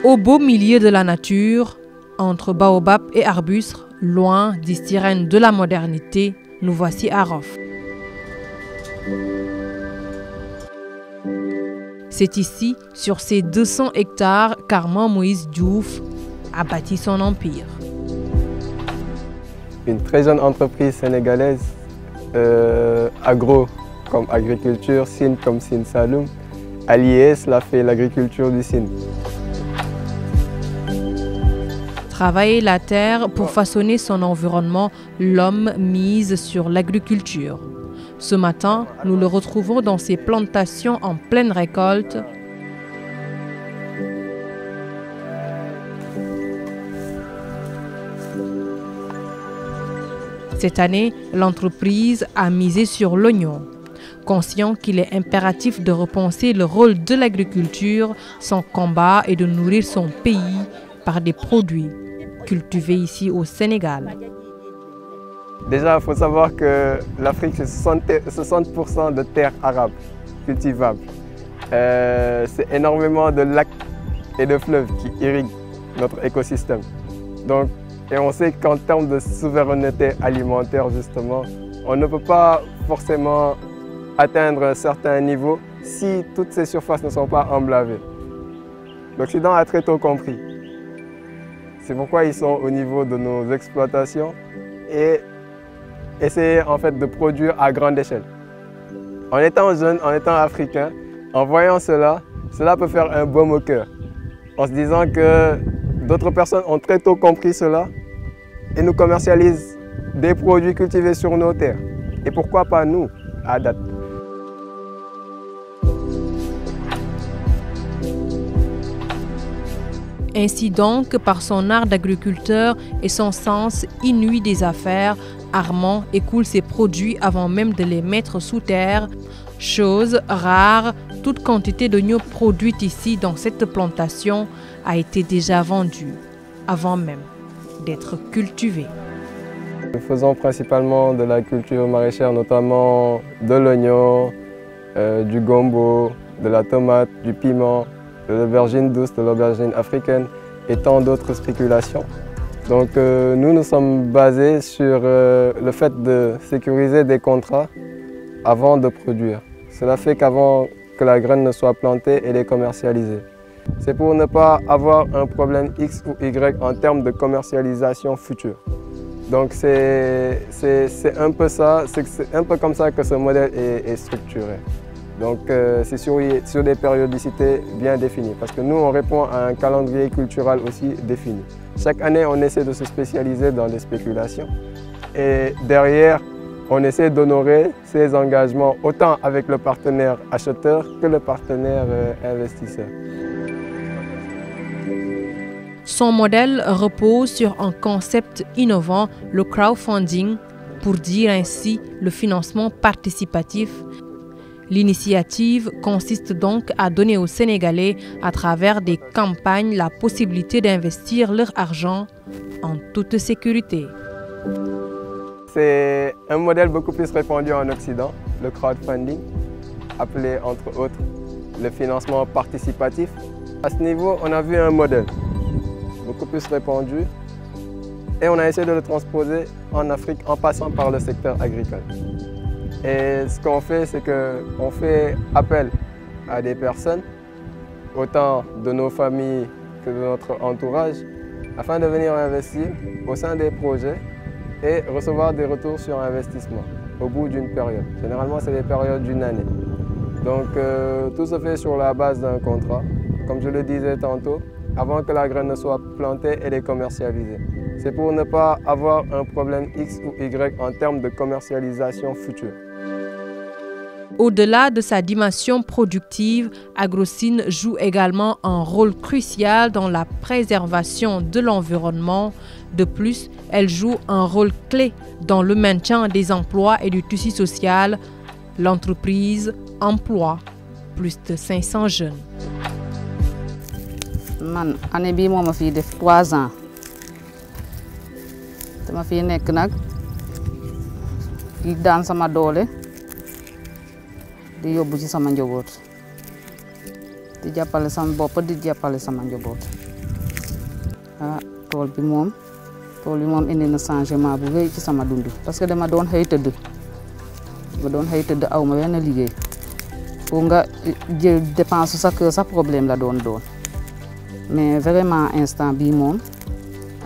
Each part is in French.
Au beau milieu de la nature, entre baobab et arbustes, loin des sirènes de la modernité, nous voici à Roff. C'est ici, sur ces 200 hectares, qu'Armand Moïse Diouf a bâti son empire. Une très jeune entreprise sénégalaise, agro comme agriculture, Sine comme Sine Saloum, alliée, cela fait l'agriculture du Sine. Travailler la terre pour façonner son environnement, l'homme mise sur l'agriculture. Ce matin, nous le retrouvons dans ses plantations en pleine récolte. Cette année, l'entreprise a misé sur l'oignon. Conscient qu'il est impératif de repenser le rôle de l'agriculture, son combat est de nourrir son pays par des produits cultivés ici au Sénégal. Déjà, il faut savoir que l'Afrique, c'est 60% de terres arables cultivables. C'est énormément de lacs et de fleuves qui irriguent notre écosystème. Donc, et on sait qu'en termes de souveraineté alimentaire, justement, on ne peut pas forcément atteindre un certain niveau si toutes ces surfaces ne sont pas emblavées. L'Occident a très tôt compris. C'est pourquoi ils sont au niveau de nos exploitations et essayer en fait de produire à grande échelle. En étant jeune, en étant africain, en voyant cela, cela peut faire un baume au cœur. En se disant que d'autres personnes ont très tôt compris cela et nous commercialisent des produits cultivés sur nos terres. Et pourquoi pas nous, à date. Ainsi donc, par son art d'agriculteur et son sens inouï des affaires, Armand écoule ses produits avant même de les mettre sous terre. Chose rare, toute quantité d'oignons produite ici dans cette plantation a été déjà vendue, avant même d'être cultivée. Nous faisons principalement de la culture maraîchère, notamment de l'oignon, du gombo, de la tomate, du piment, de l'aubergine douce, de l'aubergine africaine et tant d'autres spéculations. Donc nous sommes basés sur le fait de sécuriser des contrats avant de produire. Cela fait qu'avant que la graine ne soit plantée, elle est commercialisée. C'est pour ne pas avoir un problème X ou Y en termes de commercialisation future. Donc c'est un peu ça, c'est un peu comme ça que ce modèle est structuré. Donc c'est sur des périodicités bien définies parce que nous on répond à un calendrier culturel aussi défini. Chaque année on essaie de se spécialiser dans des spéculations et derrière on essaie d'honorer ses engagements autant avec le partenaire acheteur que le partenaire investisseur. Son modèle repose sur un concept innovant, le crowdfunding, pour dire ainsi le financement participatif. L'initiative consiste donc à donner aux Sénégalais, à travers des campagnes, la possibilité d'investir leur argent en toute sécurité. C'est un modèle beaucoup plus répandu en Occident, le crowdfunding, appelé entre autres le financement participatif. À ce niveau, on a vu un modèle beaucoup plus répandu et on a essayé de le transposer en Afrique en passant par le secteur agricole. Et ce qu'on fait, c'est qu'on fait appel à des personnes, autant de nos familles que de notre entourage, afin de venir investir au sein des projets et recevoir des retours sur investissement au bout d'une période. Généralement, c'est des périodes d'une année. Donc, tout se fait sur la base d'un contrat. Comme je le disais tantôt, avant que la graine ne soit plantée, elle est commercialisée. C'est pour ne pas avoir un problème X ou Y en termes de commercialisation future. Au-delà de sa dimension productive, Agrosine joue également un rôle crucial dans la préservation de l'environnement. De plus, elle joue un rôle clé dans le maintien des emplois et du tissu social. L'entreprise emploie plus de 500 jeunes. Man année bii moo ma fi def 3 ans dama fi nekk nag di daan sama doole di yóbbu ci sama njaboot di jàppale sama bopp di jàppale sama njaboot. ah tool bi moom indi na changement bu rëy ci sama dund parce que dama doon xëy tëdd aw ma benn liggéey pour nga jël dépense sa kër sa problème la doon mais vraiment instant bii moom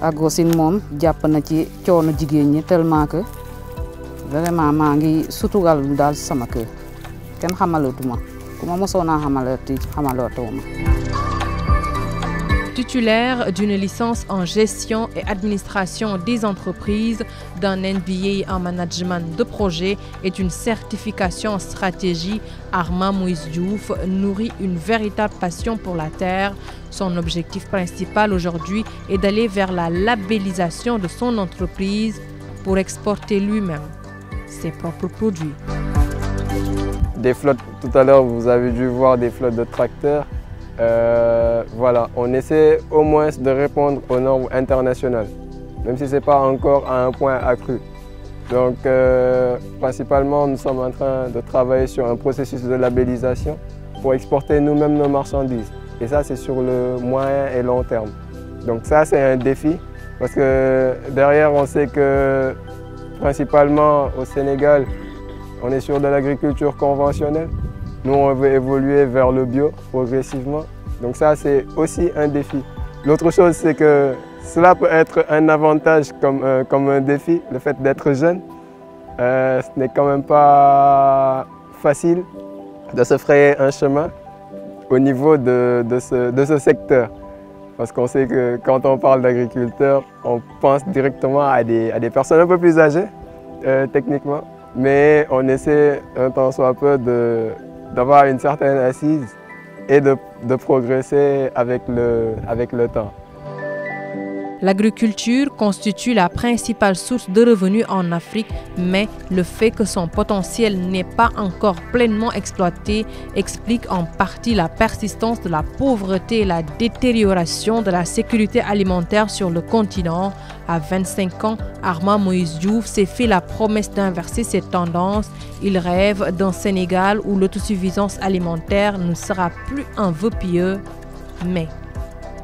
Agrosine moom jàpp na ci coono jigéen ñi tellement que vraiment maa ngi sutural daal sama kër kenn xamalatuma ku ma mosoon a xamalatuma. Titulaire d'une licence en gestion et administration des entreprises, d'un MBA en management de projet et d'une certification en stratégie, Armand Moïse Diouf nourrit une véritable passion pour la terre. Son objectif principal aujourd'hui est d'aller vers la labellisation de son entreprise pour exporter lui-même ses propres produits. Des flottes, tout à l'heure vous avez dû voir des flottes de tracteurs. Voilà, on essaie au moins de répondre aux normes internationales, même si ce n'est pas encore à un point accru. Donc, principalement, nous sommes en train de travailler sur un processus de labellisation pour exporter nous-mêmes nos marchandises. Et ça, c'est sur le moyen et long terme. Donc ça, c'est un défi, parce que derrière, on sait que principalement au Sénégal, on est sur de l'agriculture conventionnelle. Nous, on veut évoluer vers le bio progressivement. Donc ça, c'est aussi un défi. L'autre chose, c'est que cela peut être un avantage comme un défi, le fait d'être jeune. Ce n'est quand même pas facile de se frayer un chemin au niveau de ce secteur. Parce qu'on sait que quand on parle d'agriculteurs, on pense directement à des personnes un peu plus âgées, techniquement. Mais on essaie un tant soit peu d'avoir une certaine assise et de progresser avec le temps. L'agriculture constitue la principale source de revenus en Afrique, mais le fait que son potentiel n'est pas encore pleinement exploité explique en partie la persistance de la pauvreté et la détérioration de la sécurité alimentaire sur le continent. À 25 ans, Armand Moïse Diouf s'est fait la promesse d'inverser cette tendance. Il rêve d'un Sénégal où l'autosuffisance alimentaire ne sera plus un vœu pieux, mais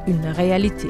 une réalité.